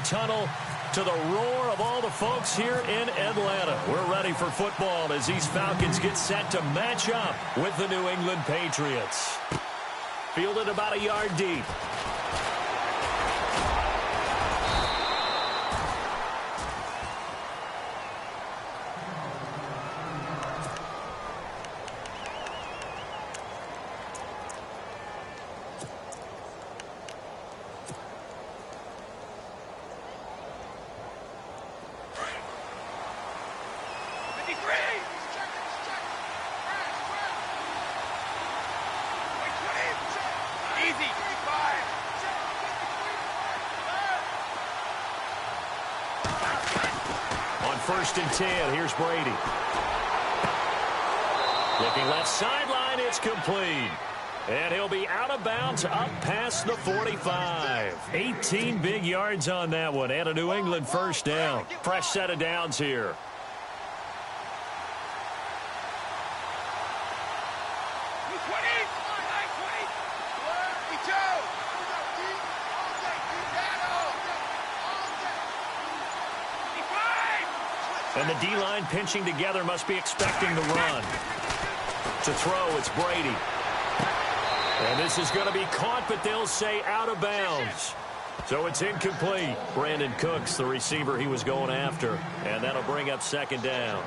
tunnel to the roar of all the folks here in Atlanta. We're ready for football as these Falcons get set to match up with the New England Patriots. Fielded about a yard deep. First and 10. Here's Brady. Looking left sideline. It's complete. And he'll be out of bounds up past the 45. 18 big yards on that one. And a New England first down. Fresh set of downs here. And the D-line pinching together must be expecting the run. To throw, it's Brady. And this is going to be caught, but they'll say out of bounds. So it's incomplete. Brandon Cooks, the receiver he was going after. And that'll bring up second down.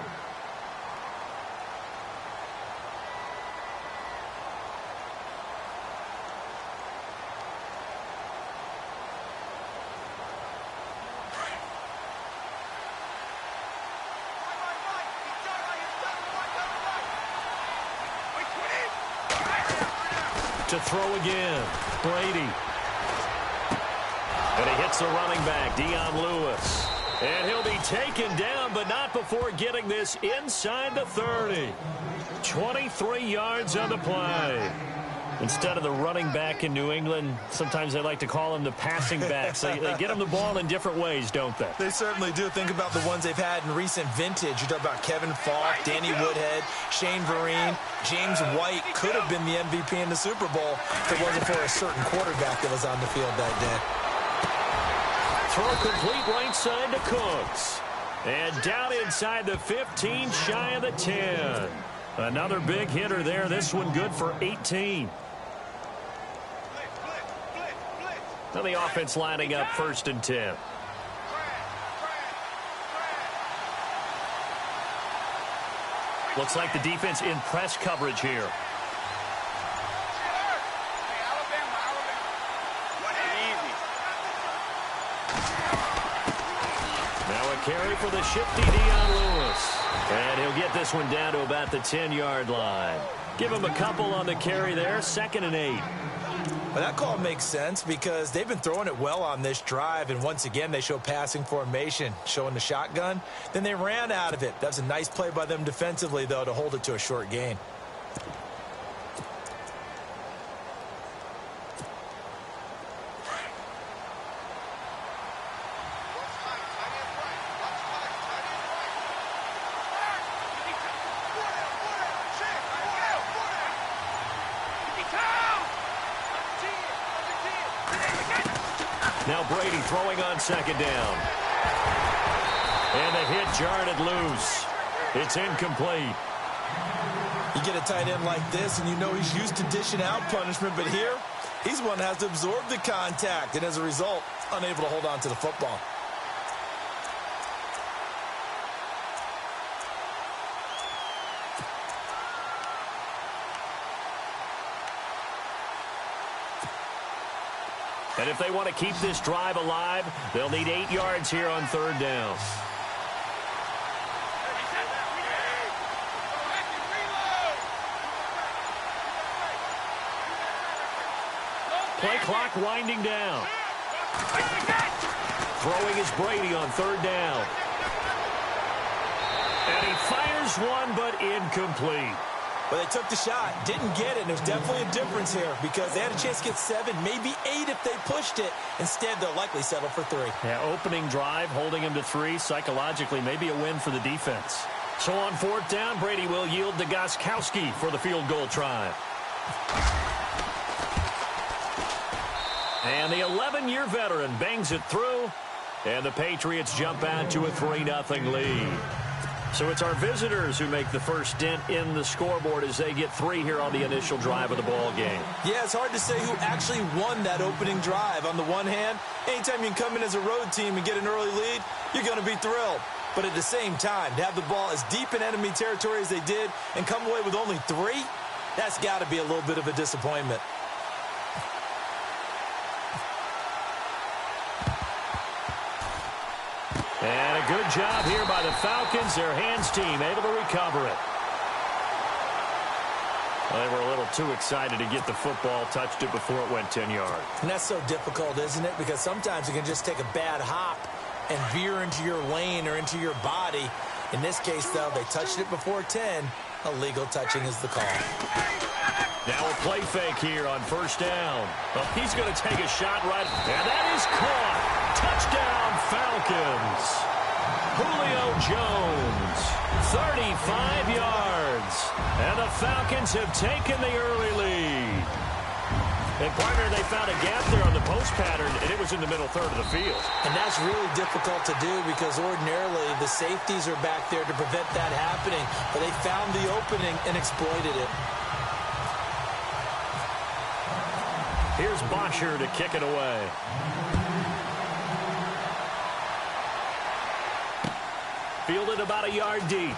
To throw again, Brady. And he hits the running back, Dion Lewis. And he'll be taken down, but not before getting this inside the 30. 23 yards on the play. Instead of the running back in New England, sometimes they like to call them the passing backs. They get them the ball in different ways, don't they? They certainly do. Think about the ones they've had in recent vintage. You talk about Kevin Falk, Danny Woodhead, Shane Vereen, James White could have been the MVP in the Super Bowl if it wasn't for a certain quarterback that was on the field that day. Throw complete right side to Cooks. And down inside the 15, shy of the 10. Another big hitter there. This one good for 18. Now the offense lining up first and 10. Looks like the defense in press coverage here. Now a carry for the shifty Dion Lewis. And he'll get this one down to about the 10-yard line. Give him a couple on the carry there. 2nd and 8. Well, that call makes sense because they've been throwing it well on this drive, and once again they show passing formation, showing the shotgun. Then they ran out of it. That's a nice play by them defensively, though, to hold it to a short gain. Now Brady throwing on 2nd down. And the hit jarred it loose. It's incomplete. You get a tight end like this, and you know he's used to dishing out punishment, but here, he's one that has to absorb the contact, and as a result, unable to hold on to the football. And if they want to keep this drive alive, they'll need 8 yards here on 3rd down. Play clock winding down. Throwing is Brady on 3rd down. And he fires one, but incomplete. Well, they took the shot, didn't get it, and there's definitely a difference here because they had a chance to get 7, maybe 8 if they pushed it. Instead, they'll likely settle for 3. Yeah, opening drive, holding him to 3, psychologically, maybe a win for the defense. So on 4th down, Brady will yield to Gostkowski for the field goal try. And the 11-year veteran bangs it through And the Patriots jump out to a 3-0 lead. So it's our visitors who make the first dent in the scoreboard as they get 3 here on the initial drive of the ball game. Yeah, it's hard to say who actually won that opening drive. On the one hand, anytime you can come in as a road team and get an early lead, you're going to be thrilled. But at the same time, to have the ball as deep in enemy territory as they did and come away with only 3, that's got to be a little bit of a disappointment. And a good job here by the Falcons. Their hands team able to recover it. Well, they were a little too excited to get the football, touched it before it went 10 yards. And that's so difficult, isn't it? Because sometimes you can just take a bad hop and veer into your lane or into your body. In this case, though, they touched it before 10. Illegal touching is the call. Now a play fake here on first down. Well, he's going to take a shot right, and that is caught. Touchdown, Falcons. Julio Jones, 35 yards. And the Falcons have taken the early lead. And, partner, they found a gap there on the post pattern, and it was in the middle third of the field. And that's really difficult to do because ordinarily the safeties are back there to prevent that happening. But they found the opening and exploited it. Here's Bosher to kick it away. Fielded about a yard deep.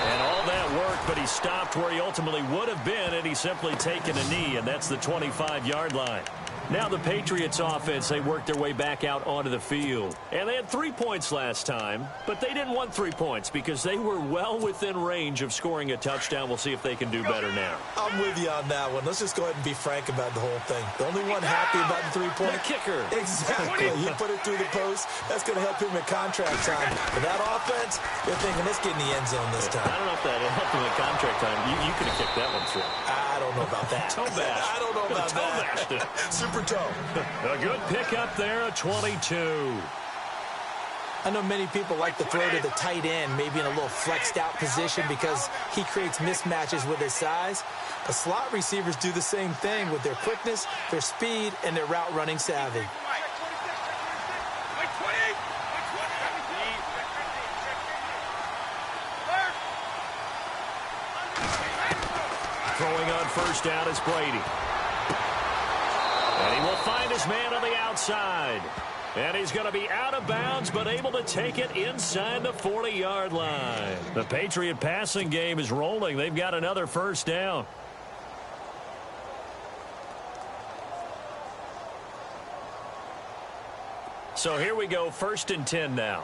And all that work, but he stopped where he ultimately would have been had he simply taken a knee, and that's the 25-yard line. Now the Patriots offense, they worked their way back out onto the field. And they had 3 points last time, but they didn't want 3 points because they were well within range of scoring a touchdown. We'll see if they can do better now. I'm with you on that one. Let's just go ahead and be frank about the whole thing. The only one happy about the 3-point. The kicker. Exactly. He put it through the post. That's going to help him in contract time. But that offense, they're thinking, let's get in the end zone this time. I don't know if that helped him in contract time. You could have kicked that one through. I don't know about that. Toe bash. I don't know about that. Super toe. A good pickup there, a 22. I know many people like to throw to the tight end, maybe in a little flexed out position because he creates mismatches with his size. But slot receivers do the same thing with their quickness, their speed, and their route running savvy. Throwing on first down is Brady. And he will find his man on the outside. And he's going to be out of bounds, but able to take it inside the 40-yard line. The Patriot passing game is rolling. They've got another first down. So here we go, 1st and 10 now.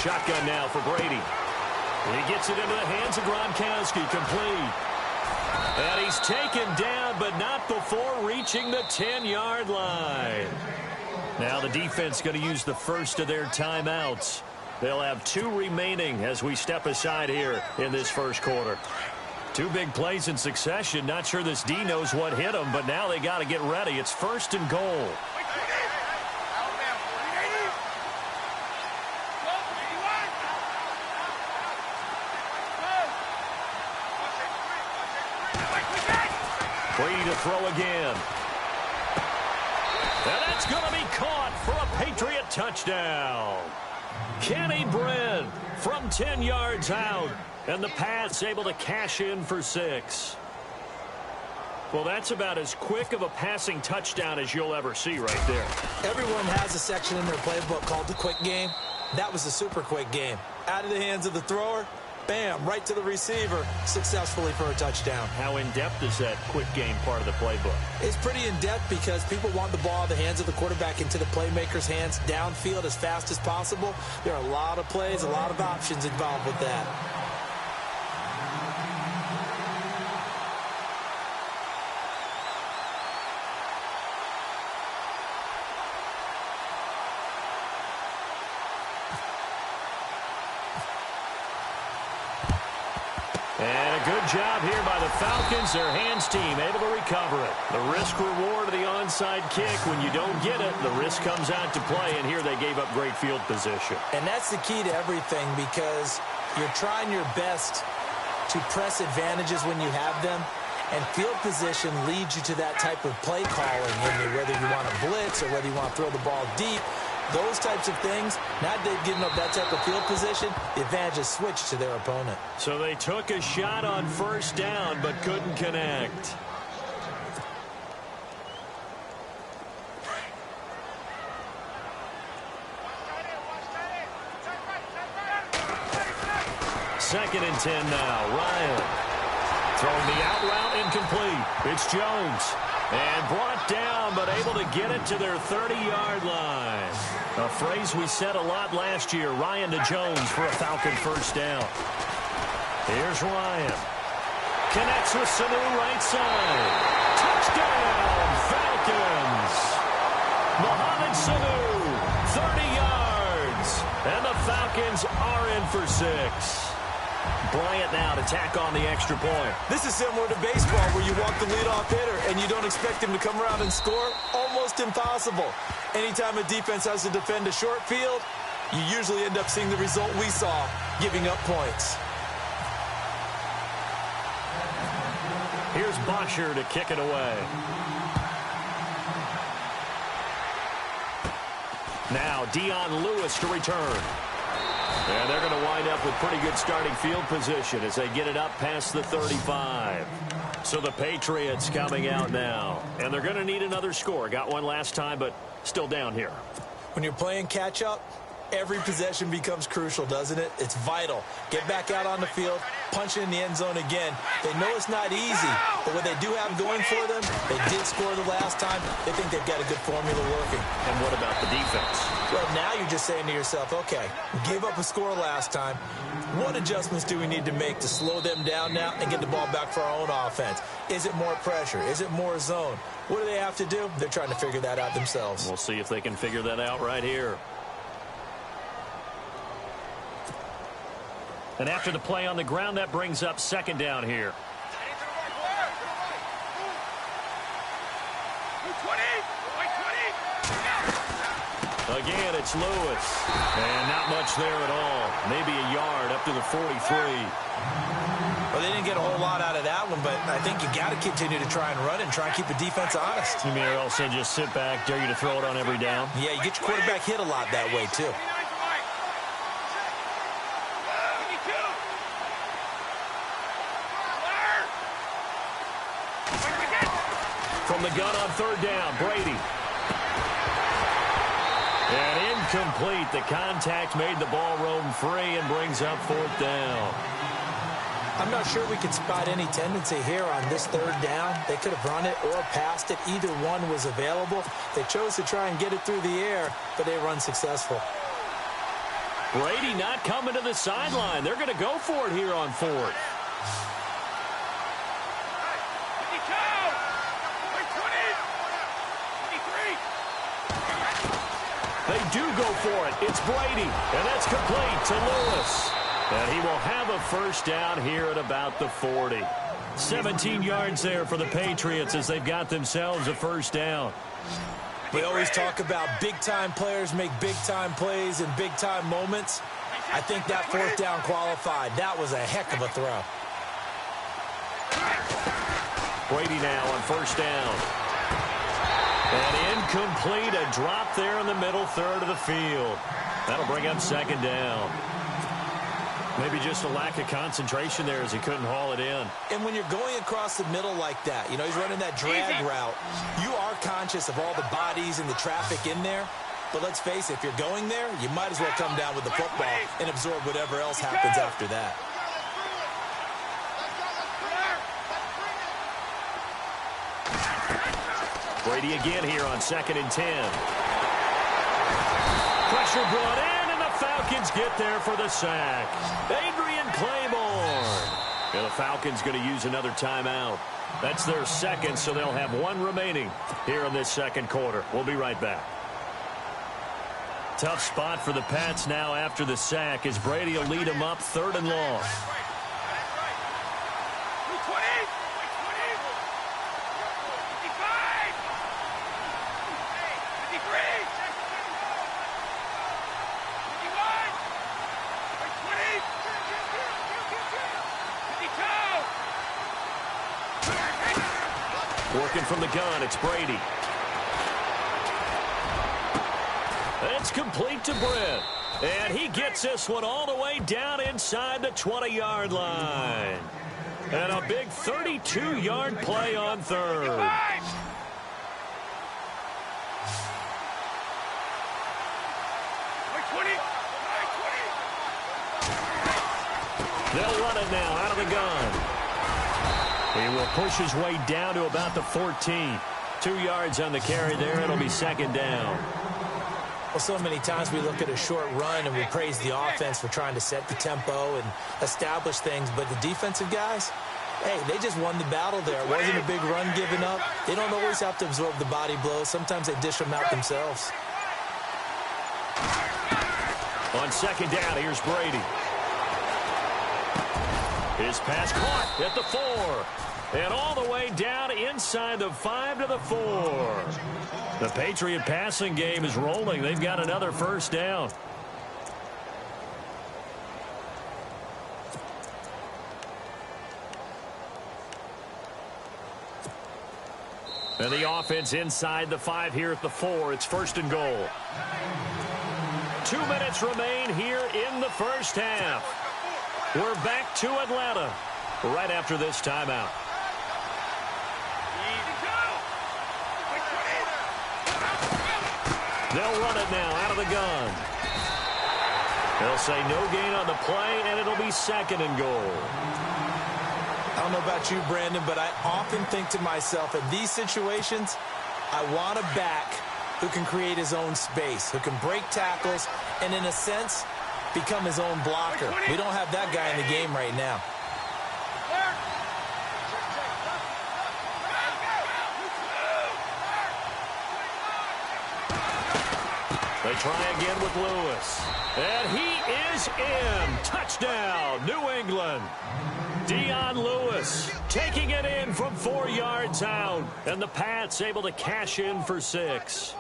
Shotgun now for Brady. He gets it into the hands of Gronkowski, complete. And he's taken down, but not before reaching the 10-yard line. Now the defense going to use the first of their timeouts. They'll have 2 remaining as we step aside here in this first quarter. 2 big plays in succession. Not sure this D knows what hit him, but now they got to get ready. It's 1st and goal. Brady to throw again. And that's going to be caught for a Patriot touchdown. Kenny Brent from 10 yards out. And the pass able to cash in for 6. Well, that's about as quick of a passing touchdown as you'll ever see right there. Everyone has a section in their playbook called the quick game. That was a super quick game. Out of the hands of the thrower, bam, right to the receiver, successfully for a touchdown. How in-depth is that quick game part of the playbook? It's pretty in-depth because people want the ball in the hands of the quarterback into the playmaker's hands downfield as fast as possible. There are a lot of plays, a lot of options involved with that. And a good job here by the Falcons. Their hands team able to recover it. The risk reward of the onside kick. When you don't get it, the risk comes out to play. And here they gave up great field position. And that's the key to everything, because you're trying your best to press advantages when you have them. And field position leads you to that type of play calling, whether you want to blitz or whether you want to throw the ball deep. Those types of things, now they've given up that type of field position, the advantage is switched to their opponent. So they took a shot on first down but couldn't connect. Second and 10 now. Ryan throwing the out route incomplete. It's Jones. And brought down, but able to get it to their 30-yard line. A phrase we said a lot last year, Ryan to Jones for a Falcon first down. Here's Ryan. Connects with Sanu right side. Touchdown, Falcons. Mohamed Sanu, 30 yards. And the Falcons are in for 6. Bryant now to tack on the extra point. This is similar to baseball, where you walk the leadoff hitter and you don't expect him to come around and score. Almost impossible. Anytime a defense has to defend a short field, you usually end up seeing the result we saw, giving up points. Here's Bosher to kick it away. Now Dion Lewis to return. And they're going to wind up with pretty good starting field position as they get it up past the 35. So the Patriots coming out now. And they're going to need another score. Got one last time, but still down here. When you're playing catch-up, every possession becomes crucial, doesn't it? It's vital. Get back out on the field, punch it in the end zone again. They know it's not easy, but what they do have going for them, they did score the last time. They think they've got a good formula working. And what about the defense? Well, now you're just saying to yourself, okay, we gave up a score last time. What adjustments do we need to make to slow them down now and get the ball back for our own offense? Is it more pressure? Is it more zone? What do they have to do? They're trying to figure that out themselves. We'll see if they can figure that out right here. And after the play on the ground, that brings up second down here. Again, it's Lewis. And not much there at all. Maybe a yard up to the 43. Well, they didn't get a whole lot out of that one, but I think you got to continue to try and run and try and keep the defense honest. You mean or else they just sit back, dare you to throw it on every down? Yeah, you get your quarterback hit a lot that way, too. From the gun on third down, Brady. And incomplete. The contact made the ball roam free and brings up fourth down. I'm not sure we could spot any tendency here on this third down. They could have run it or passed it. Either one was available. They chose to try and get it through the air, but they were unsuccessful. Brady not coming to the sideline. They're going to go for it here on fourth. They do go for it. It's Brady, and that's complete to Lewis. And he will have a first down here at about the 40. 17 yards there for the Patriots as they've got themselves a first down. We always talk about big-time players make big-time plays in big-time moments. I think that fourth down qualified. That was a heck of a throw. Brady now on first down. And incomplete, a drop there in the middle third of the field. That'll bring up second down. Maybe just a lack of concentration there as he couldn't haul it in. And when you're going across the middle like that, you know, he's running that drag route, you are conscious of all the bodies and the traffic in there. But let's face it, if you're going there, you might as well come down with the football and absorb whatever else happens after that. Brady again here on 2nd and 10. Pressure brought in, and the Falcons get there for the sack. Adrian Claiborne. And the Falcons going to use another timeout. That's their second, so they'll have one remaining here in this second quarter. We'll be right back. Tough spot for the Pats now after the sack as Brady will lead them up 3rd and long. Working from the gun, it's Brady. It's complete to Brett. And he gets this one all the way down inside the 20-yard line. And a big 32-yard play on third. They'll run it now out of the gun. He will push his way down to about the 14. 2 yards on the carry there. It'll be second down. Well, so many times we look at a short run and we praise the offense for trying to set the tempo and establish things. But the defensive guys, hey, they just won the battle there. It wasn't a big run given up. They don't always have to absorb the body blows. Sometimes they dish them out themselves. On second down, here's Brady. His pass caught at the 4. And all the way down inside the 5 to the 4. The Patriot passing game is rolling. They've got another first down. And the offense inside the 5 here at the 4. It's first and goal. 2 minutes remain here in the first half. We're back to Atlanta right after this timeout. They'll run it now out of the gun. They'll say no gain on the play, and it'll be second and goal. I don't know about you, Brandon, but I often think to myself, in these situations, I want a back who can create his own space, who can break tackles, and in a sense, become his own blocker. We don't have that guy in the game right now. They try again with Lewis. And he is in. Touchdown, New England. Dion Lewis taking it in from 4 yards out. And the Pats able to cash in for 6.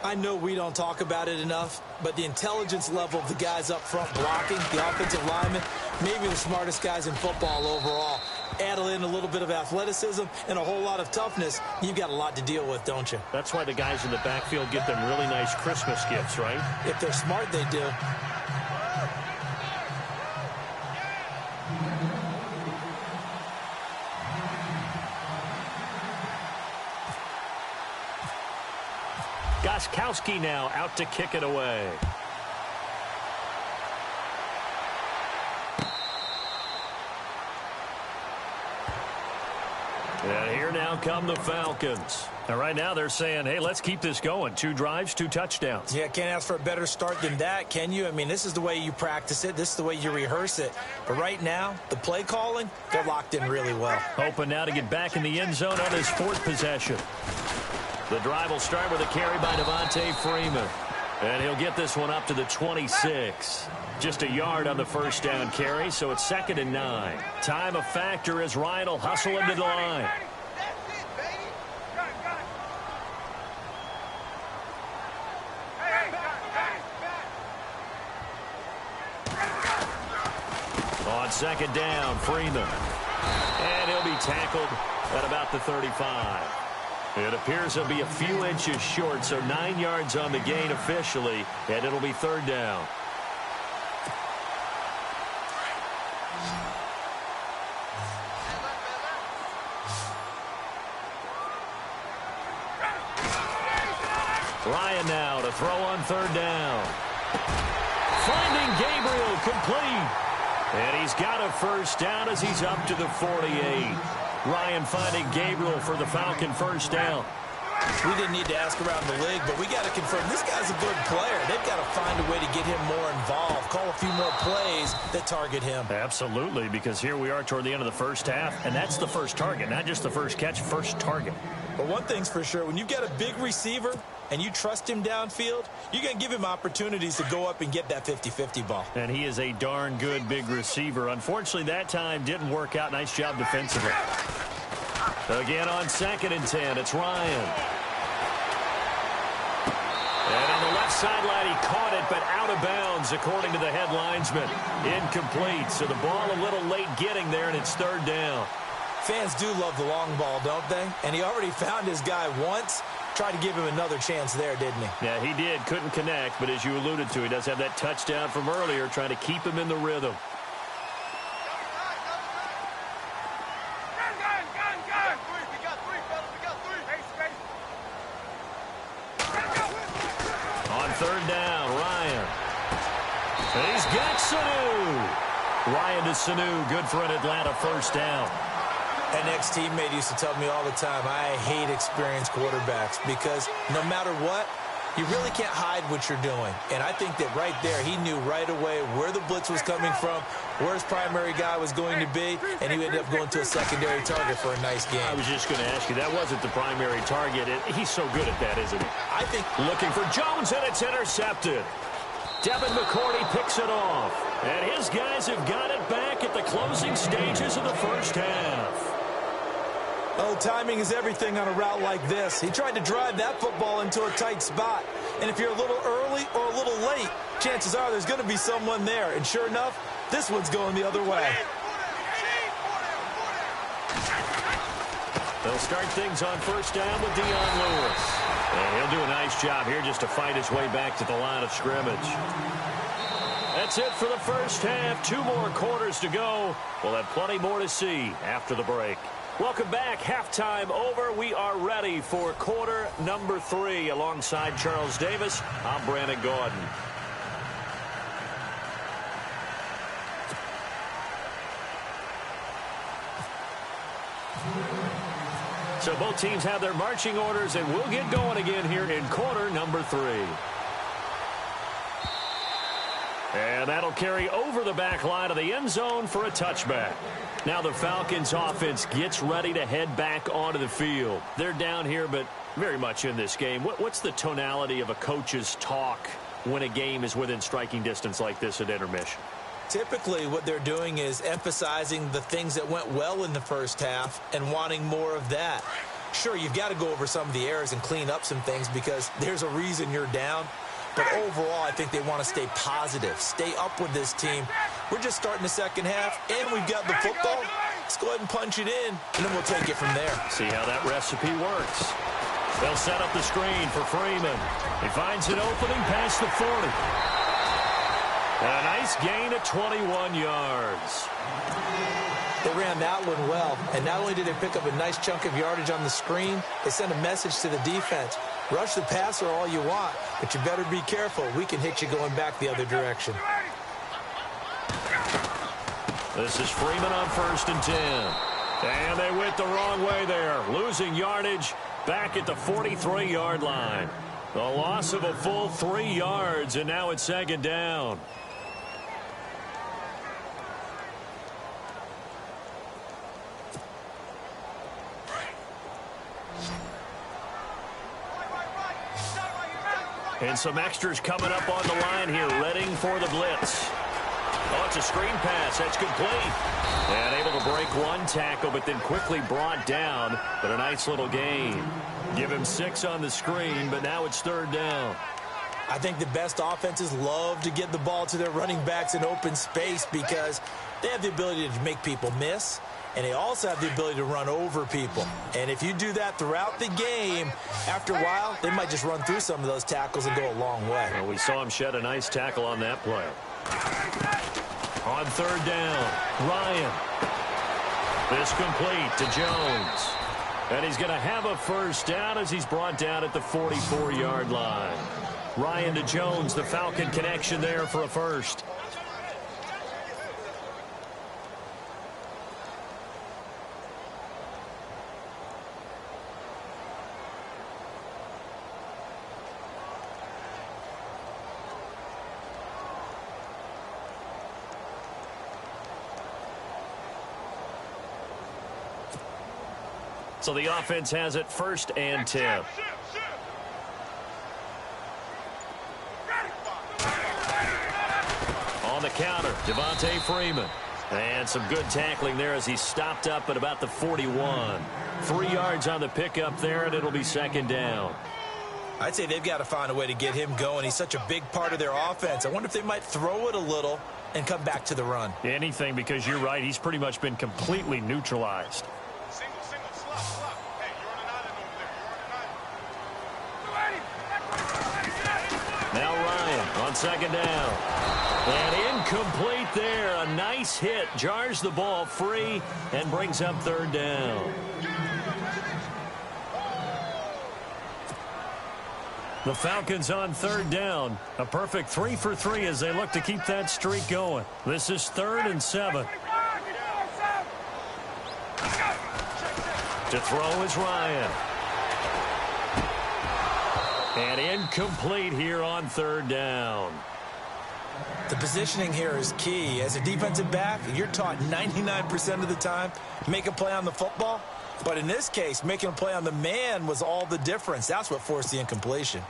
I know we don't talk about it enough, but the intelligence level of the guys up front blocking, the offensive linemen, maybe the smartest guys in football overall. Add in a little bit of athleticism and a whole lot of toughness, you've got a lot to deal with, don't you? That's why the guys in the backfield get them really nice Christmas gifts, right? If they're smart, they do. Gostkowski now out to kick it away. And here now come the Falcons. And right now they're saying, hey, let's keep this going. 2 drives, 2 touchdowns. Yeah, can't ask for a better start than that, can you? I mean, this is the way you practice it. This is the way you rehearse it. But right now, the play calling, they're locked in really well. Hoping now to get back in the end zone on his 4th possession. The drive will start with a carry by Devontae Freeman. And he'll get this one up to the 26. Just a yard on the first down carry, so it's second and 9. Time a factor as Ryan will hustle him to the line. On second down, Freeman. And he'll be tackled at about the 35. It appears he'll be a few inches short, so 9 yards on the gain officially, and it'll be third down. Ryan now to throw on third down. Finding Gabriel complete. And he's got a first down as he's up to the 48. Ryan finding Gabriel for the Falcon first down. We didn't need to ask around the league, but we got to confirm this guy's a good player. They've got to find a way to get him more involved, call a few more plays that target him. Absolutely, because here we are toward the end of the first half, and that's the first target, not just the first catch, first target. But one thing's for sure, when you've got a big receiver and you trust him downfield, you're going to give him opportunities to go up and get that 50-50 ball. And he is a darn good big receiver. Unfortunately, that time didn't work out. Nice job defensively. Again on second and 10, it's Ryan. And on the left sideline, he caught it, but out of bounds, according to the head linesman. Incomplete, so the ball a little late getting there, and it's third down. Fans do love the long ball, don't they? And he already found his guy once. Tried to give him another chance there, didn't he? Yeah, he did. Couldn't connect, but as you alluded to, he does have that touchdown from earlier, trying to keep him in the rhythm. On third down, Ryan. And he's got Sanu. Ryan to Sanu, good for an Atlanta first down. An ex-teammate used to tell me all the time, I hate experienced quarterbacks because no matter what, you really can't hide what you're doing. And I think that right there, he knew right away where the blitz was coming from, where his primary guy was going to be, and he ended up going to a secondary target for a nice game. I was just going to ask you, that wasn't the primary target. He's so good at that, isn't he? I think looking for Jones, and it's intercepted. Devin McCourty picks it off. And his guys have got it back at the closing stages of the first half. Oh, timing is everything on a route like this. He tried to drive that football into a tight spot. And if you're a little early or a little late, chances are there's going to be someone there. And sure enough, this one's going the other way. They'll start things on first down with Dion Lewis. And he'll do a nice job here just to fight his way back to the line of scrimmage. That's it for the first half. 2 more quarters to go. We'll have plenty more to see after the break. Welcome back. Halftime over. We are ready for quarter number 3. Alongside Charles Davis, I'm Brandon Gordon. So both teams have their marching orders, and we'll get going again here in quarter number 3. And that'll carry over the back line of the end zone for a touchback. Now the Falcons offense gets ready to head back onto the field. They're down here, but very much in this game. What's the tonality of a coach's talk when a game is within striking distance like this at intermission? Typically, what they're doing is emphasizing the things that went well in the first half and wanting more of that. Sure, you've got to go over some of the errors and clean up some things because there's a reason you're down. But overall, I think they want to stay positive, stay up with this team. We're just starting the second half, and we've got the football. Let's go ahead and punch it in, and then we'll take it from there. See how that recipe works. They'll set up the screen for Freeman. He finds an opening past the 40. And a nice gain of 21 yards. They ran that one well, and not only did they pick up a nice chunk of yardage on the screen, they sent a message to the defense. Rush the passer all you want, but you better be careful. We can hit you going back the other direction. This is Freeman on 1st and 10. And they went the wrong way there, losing yardage back at the 43-yard line. The loss of a full 3 yards, and now it's 2nd down. And some extras coming up on the line here, readying for the blitz. Oh, it's a screen pass. That's complete. And able to break one tackle, but then quickly brought down. But a nice little gain. Give him 6 on the screen, but now it's 3rd down. I think the best offenses love to get the ball to their running backs in open space because they have the ability to make people miss, and they also have the ability to run over people. And if you do that throughout the game, after a while, they might just run through some of those tackles and go a long way. Well, we saw him shed a nice tackle on that play. On 3rd down, Ryan. This complete to Jones. And he's going to have a first down as he's brought down at the 44-yard line. Ryan to Jones, the Falcon connection there for a first. So the offense has it 1st and 10. On the counter, Devontae Freeman. And some good tackling there as he stopped up at about the 41. 3 yards on the pickup there, and it'll be 2nd down. I'd say they've got to find a way to get him going. He's such a big part of their offense. I wonder if they might throw it a little and come back to the run. Anything, because you're right. He's pretty much been completely neutralized. on second down. And incomplete there. A nice hit. Jars the ball free and brings up third down. The Falcons on third down. A perfect 3 for 3 as they look to keep that streak going. This is 3rd and 7. To throw is Ryan. And incomplete here on third down. The positioning here is key. As a defensive back, you're taught 99% of the time, make a play on the football. But in this case, making a play on the man was all the difference. That's what forced the incompletion.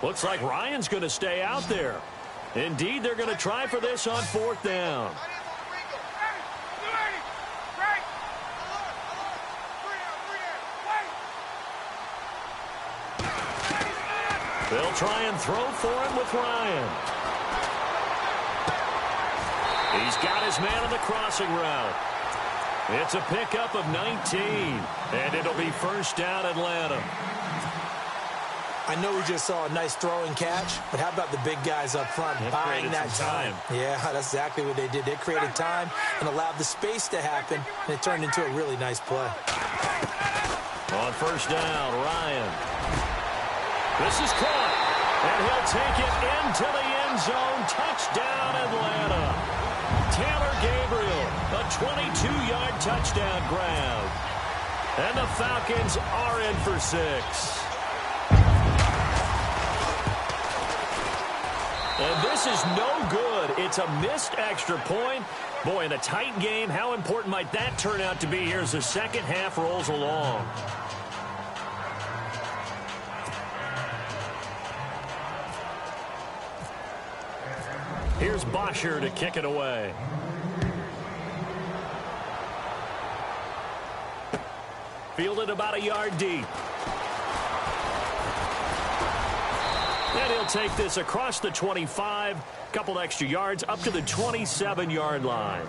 Looks like Ryan's going to stay out there. Indeed, they're going to try for this on 4th down. They'll try and throw for it with Ryan. He's got his man on the crossing route. It's a pickup of 19, and it'll be first down Atlanta. I know we just saw a nice throwing catch, but how about the big guys up front buying that time? Yeah, that's exactly what they did. They created time and allowed the space to happen, and it turned into a really nice play. On first down, Ryan. This is caught, and he'll take it into the end zone. Touchdown, Atlanta. Taylor Gabriel, a 22-yard touchdown grab. And the Falcons are in for 6. And this is no good. It's a missed extra point. Boy, in a tight game, how important might that turn out to be here as the second half rolls along? Here's Bosher to kick it away. Fielded about a yard deep. And he'll take this across the 25, couple extra yards up to the 27-yard line.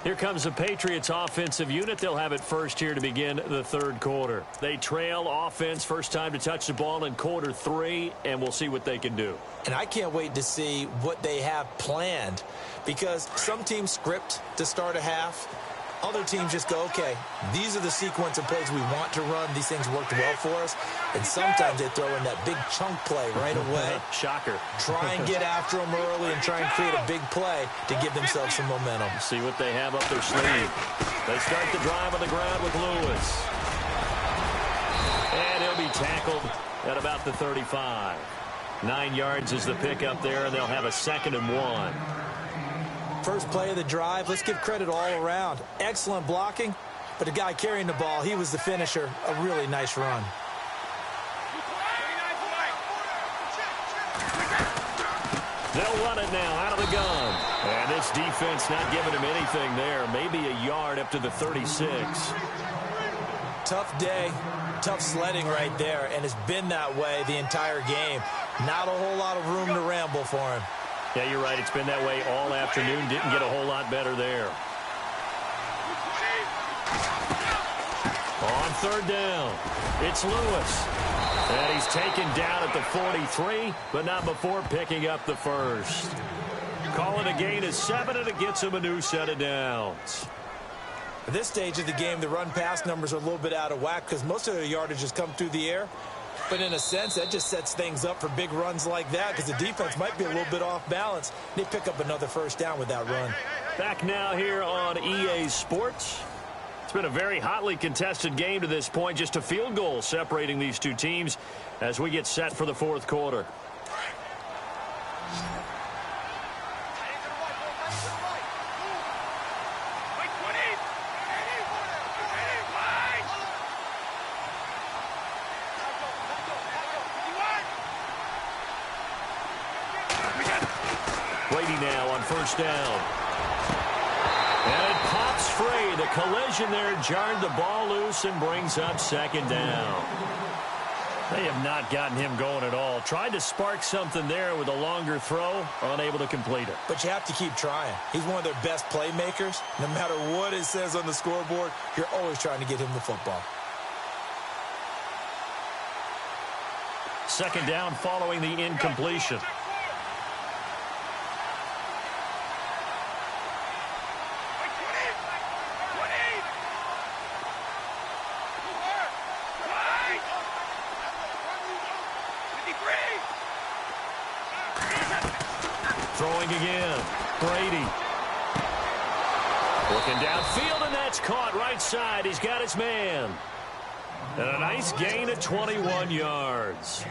Here comes the Patriots offensive unit. They'll have it first here to begin the third quarter. They trail offense, first time to touch the ball in quarter 3, and we'll see what they can do. And I can't wait to see what they have planned, because some teams script to start a half. Other teams just go, okay, these are the sequence of plays we want to run. These things worked well for us. And sometimes they throw in that big chunk play right away. Shocker. Try and get after them early and try and create a big play to give themselves some momentum. See what they have up their sleeve. They start the drive on the ground with Lewis. And he'll be tackled at about the 35. 9 yards is the pickup there, and they'll have a 2nd and 1. First play of the drive, let's give credit all around. Excellent blocking, but the guy carrying the ball, he was the finisher. A really nice run. They'll run it now out of the gun. And this defense not giving him anything there. Maybe a yard up to the 36. Tough day, tough sledding right there, and it's been that way the entire game. Not a whole lot of room to ramble for him. Yeah, you're right. It's been that way all afternoon. Didn't get a whole lot better there. On third down, it's Lewis. And he's taken down at the 43, but not before picking up the first. Calling a gain of 7, and it gets him a new set of downs. At this stage of the game, the run-pass numbers are a little bit out of whack because most of the yardage has come through the air. But in a sense, that just sets things up for big runs like that because the defense might be a little bit off balance. They pick up another first down with that run. Back now here on EA Sports. It's been a very hotly contested game to this point. Just a field goal separating these two teams as we get set for the fourth quarter. Brady now on first down. And it pops free. The collision there jarred the ball loose and brings up second down. They have not gotten him going at all. Tried to spark something there with a longer throw, unable to complete it. But you have to keep trying. He's one of their best playmakers. No matter what it says on the scoreboard, you're always trying to get him the football. Second down following the incompletion. Throwing again. Brady. Looking downfield, and that's caught right side. He's got his man. And a nice gain of 21 yards.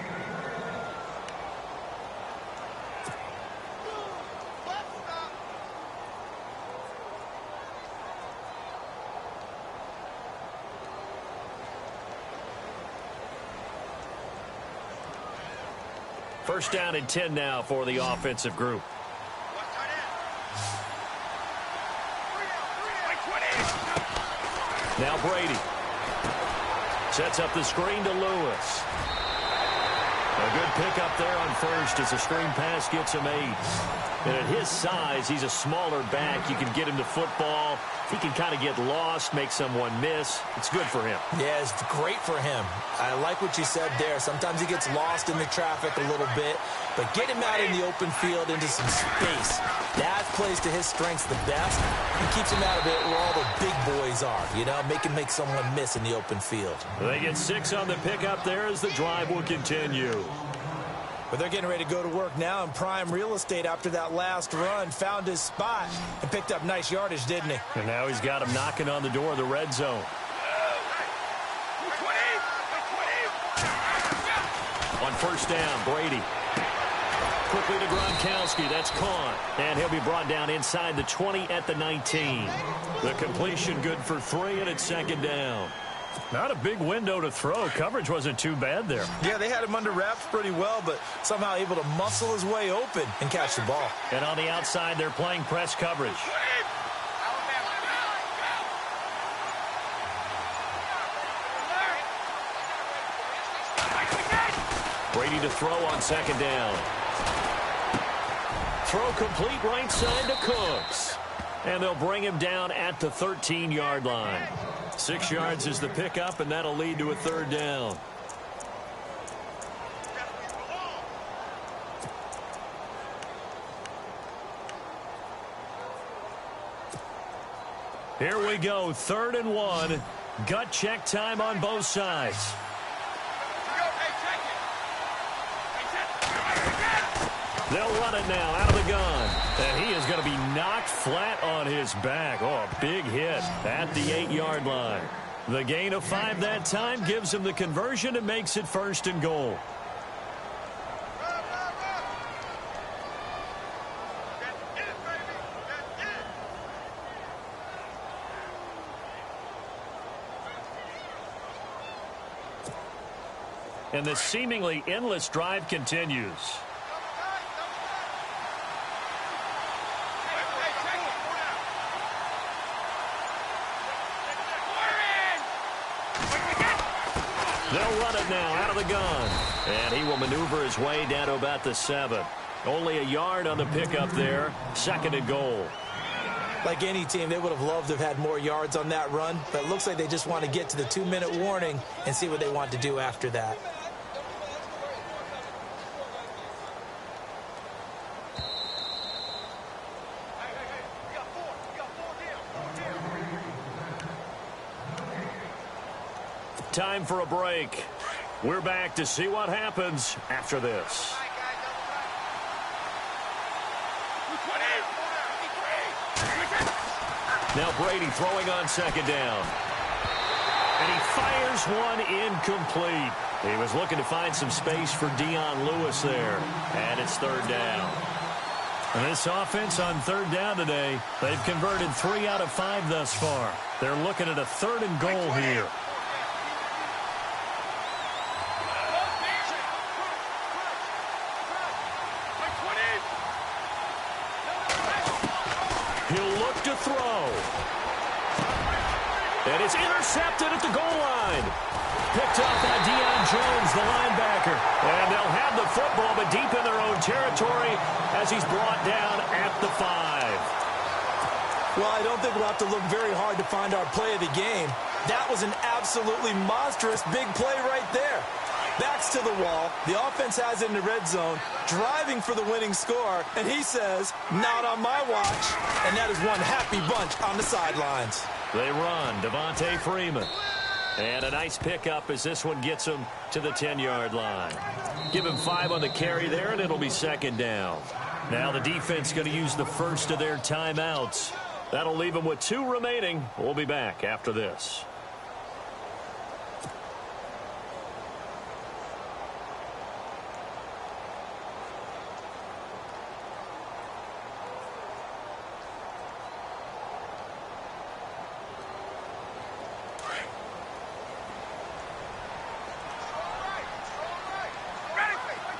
First down and 10 now for the offensive group. Now Brady sets up the screen to Lewis. A good pickup there on first as the screen pass gets him 8. And at his size, he's a smaller back. You can get him to football. He can kind of get lost, make someone miss. It's good for him. Yeah, it's great for him. I like what you said there. Sometimes he gets lost in the traffic a little bit, but get him out in the open field into some space. That plays to his strengths the best and keeps him out of it where all the big boys are, you know, make someone miss in the open field. They get 6 on the pickup there as the drive will continue. But they're getting ready to go to work now in prime real estate after that last run. Found his spot and picked up nice yardage, didn't he? And now he's got him knocking on the door of the red zone. On first down, Brady. Quickly to Gronkowski. That's caught. And he'll be brought down inside the 20 at the 19. The completion good for 3, and it's second down. Not a big window to throw. Coverage wasn't too bad there. Yeah, they had him under wraps pretty well, but somehow able to muscle his way open and catch the ball. And on the outside, they're playing press coverage. Brady to throw on second down. Throw complete right side to Cooks. And they'll bring him down at the 13-yard line. 6 yards is the pickup, and that'll lead to a third down. Here we go, 3rd and 1. Gut check time on both sides. They'll run it now out of the gun. And he is going to be knocked flat on his back. Oh, a big hit at the 8-yard line. The gain of 5 that time gives him the conversion and makes it 1st and goal. And the seemingly endless drive continues. They'll run it now out of the gun. And he will maneuver his way down to about the 7. Only a yard on the pickup there. 2nd and goal. Like any team, they would have loved to have had more yards on that run, but it looks like they just want to get to the 2-minute warning and see what they want to do after that. Time for a break. We're back to see what happens after this. Now Brady throwing on second down. And he fires one incomplete. He was looking to find some space for Dion Lewis there. And it's 3rd down. And this offense on 3rd down today, they've converted 3 out of 5 thus far. They're looking at a 3rd and goal here. He'll look to throw. And it's intercepted at the goal line. picked off by Deion Jones, the linebacker. And they'll have the football, but deep in their own territory as he's brought down at the 5. Well, I don't think we'll have to look very hard to find our play of the game. That was an absolutely monstrous big play right there. Backs to the wall. The offense has it in the red zone, driving for the winning score, and he says, not on my watch. And that is one happy bunch on the sidelines. They run. Devontae Freeman. And a nice pickup as this one gets him to the 10-yard line. Give him 5 on the carry there, and it'll be second down. Now the defense going to use the first of their timeouts. That'll leave them with 2 remaining. We'll be back after this.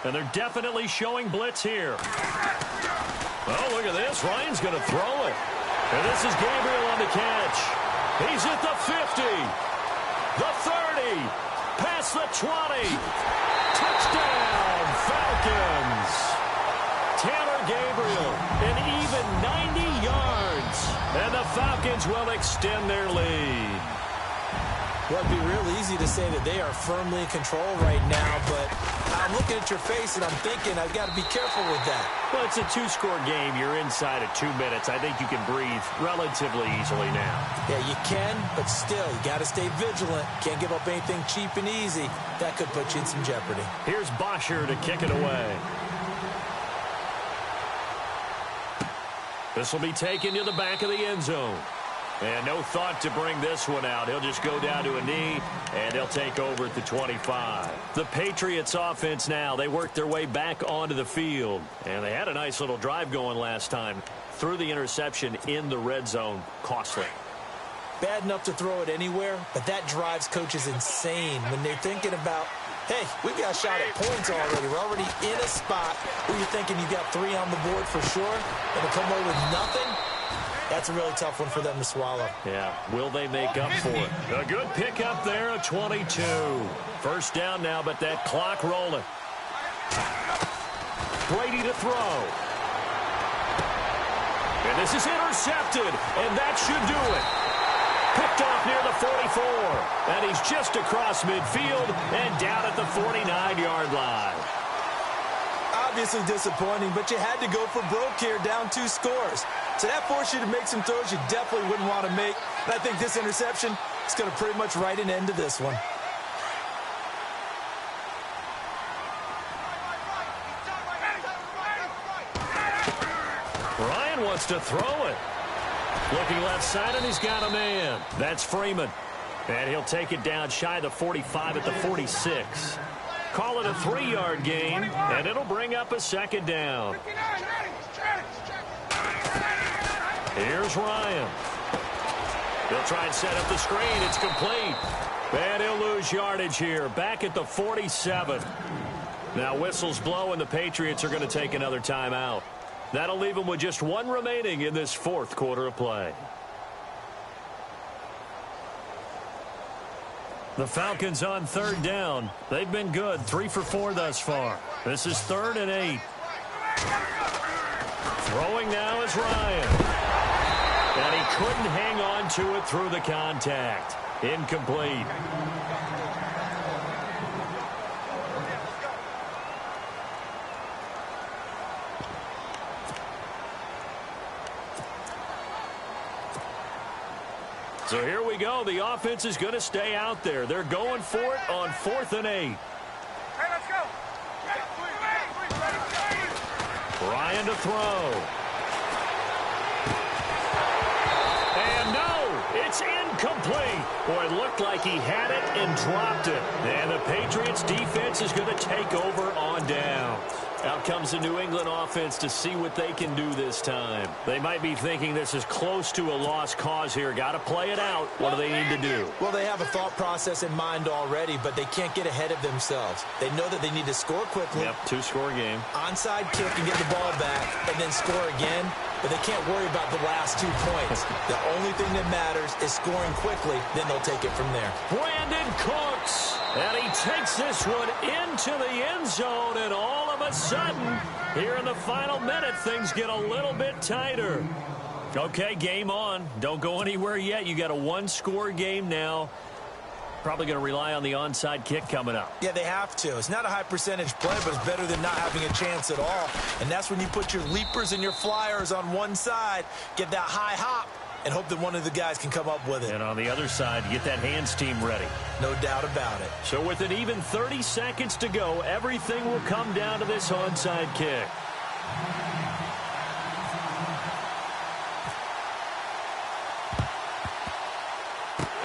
And they're definitely showing blitz here. Oh, look at this. Ryan's going to throw it. And this is Gabriel on the catch. He's at the 50. The 30. Past the 20. Touchdown, Falcons. Taylor Gabriel, an even 90 yards. And the Falcons will extend their lead. Well, it'd be real easy to say that they are firmly in control right now, but I'm looking at your face and I'm thinking I've got to be careful with that. Well, it's a 2-score game. You're inside of 2 minutes. I think you can breathe relatively easily now. Yeah, you can, but still, you got to stay vigilant. Can't give up anything cheap and easy. That could put you in some jeopardy. Here's Bosher to kick it away. This will be taken to the back of the end zone. And no thought to bring this one out. He'll just go down to a knee, and he'll take over at the 25. The Patriots offense now, they worked their way back onto the field. And they had a nice little drive going last time. Threw the interception in the red zone. Costly. Bad enough to throw it anywhere, but that drives coaches insane when they're thinking about, hey, we've got a shot at points already. We're already in a spot where you're thinking you got 3 on the board for sure, and to come away with nothing, that's a really tough one for them to swallow. Yeah, will they make up for it? A good pickup there, a 22. First down now, but that clock rolling. Brady to throw. And this is intercepted, and that should do it. Picked off near the 44. And he's just across midfield and down at the 49-yard line. Obviously disappointing, but you had to go for broke here, down 2 scores. So that forced you to make some throws you definitely wouldn't want to make. And I think this interception is going to pretty much write an end to this one. Ryan wants to throw it. Looking left side, and he's got a man. That's Freeman. And he'll take it down shy of the 45 at the 46. Call it a 3-yard gain, and it'll bring up a second down. Here's Ryan. He'll try and set up the screen. It's complete. And he'll lose yardage here. Back at the 47. Now whistles blow, and the Patriots are going to take another timeout. That'll leave them with just 1 remaining in this 4th quarter of play. The Falcons on 3rd down. They've been good, 3 for 4 thus far. This is 3rd and 8. Throwing now is Ryan. And he couldn't hang on to it through the contact. Incomplete. So here we go. The offense is going to stay out there. They're going for it on 4th and 8. Hey, let's go. Ryan to throw. And no, it's incomplete. Boy, it looked like he had it and dropped it. And the Patriots defense is going to take over on down. Out comes the New England offense to see what they can do this time. They might be thinking this is close to a lost cause here. Got to play it out. What do they need to do? Well, they have a thought process in mind already, but they can't get ahead of themselves. They know that they need to score quickly. Yep, 2-score game. Onside kick and get the ball back, and then score again. But they can't worry about the last 2 points. The only thing that matters is scoring quickly. Then they'll take it from there. Brandon Cooks. And he takes this one into the end zone, and all of a sudden, here in the final minute, things get a little bit tighter. Okay, game on. Don't go anywhere yet. You got a one-score game now. Probably going to rely on the onside kick coming up. Yeah, they have to. It's not a high-percentage play, but it's better than not having a chance at all. And that's when you put your leapers and your flyers on one side, get that high hop, and hope that one of the guys can come up with it. And on the other side, get that hands team ready. No doubt about it. So with an even 30 seconds to go, everything will come down to this onside kick.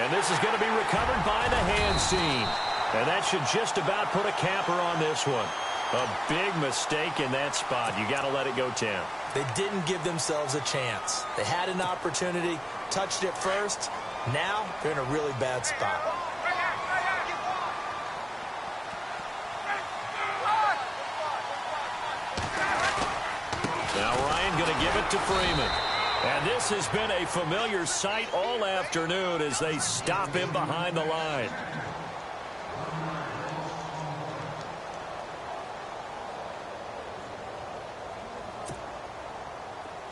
And this is going to be recovered by the hands team. And that should just about put a capper on this one. A big mistake in that spot. You got to let it go 10. They didn't give themselves a chance. They had an opportunity, touched it first. Now they're in a really bad spot. Now Ryan going to give it to Freeman. And this has been a familiar sight all afternoon as they stop him behind the line.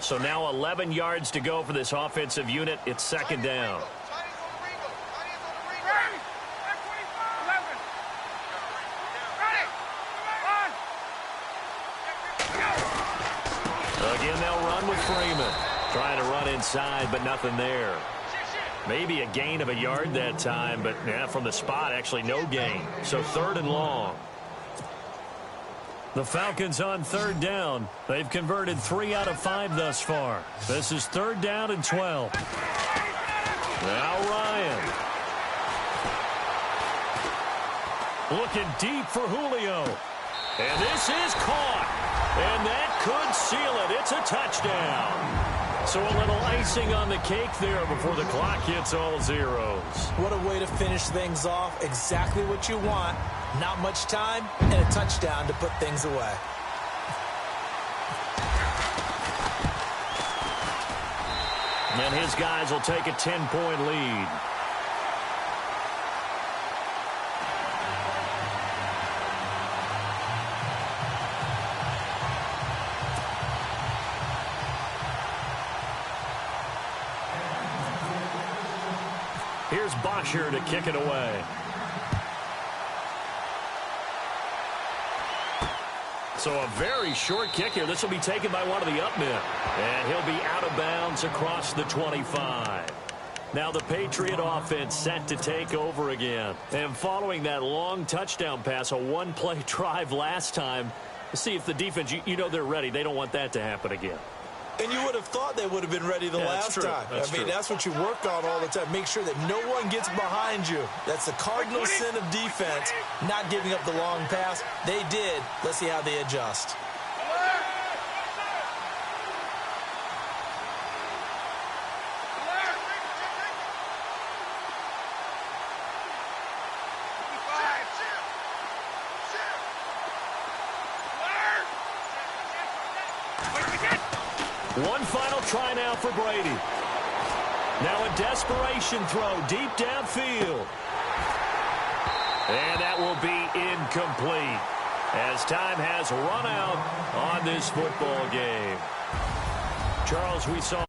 So now 11 yards to go for this offensive unit. It's second down. Again, they'll run with Freeman. Trying to run inside, but nothing there. Maybe a gain of a yard that time, but yeah, from the spot, actually no gain. So third and long. The Falcons on third down. They've converted 3 out of 5 thus far. This is third down and 12. Now Ryan. Looking deep for Julio. And this is caught. And that could seal it. It's a touchdown. So a little icing on the cake there before the clock hits all zeros. What a way to finish things off. Exactly what you want. Not much time and a touchdown to put things away. And his guys will take a 10-point lead. Here's Bosher to kick it away. So a very short kick here. This will be taken by one of the up men. And he'll be out of bounds across the 25. Now the Patriot offense set to take over again. And following that long touchdown pass, a one-play drive last time, see if the defense, you know they're ready. They don't want that to happen again. And you would have thought they would have been ready the last time. That's what you work on all the time. Make sure that no one gets behind you. That's the cardinal sin of defense, not giving up the long pass. They did. Let's see how they adjust. One final try now for Brady. Now a desperation throw deep downfield. And that will be incomplete as time has run out on this football game. Charles, we saw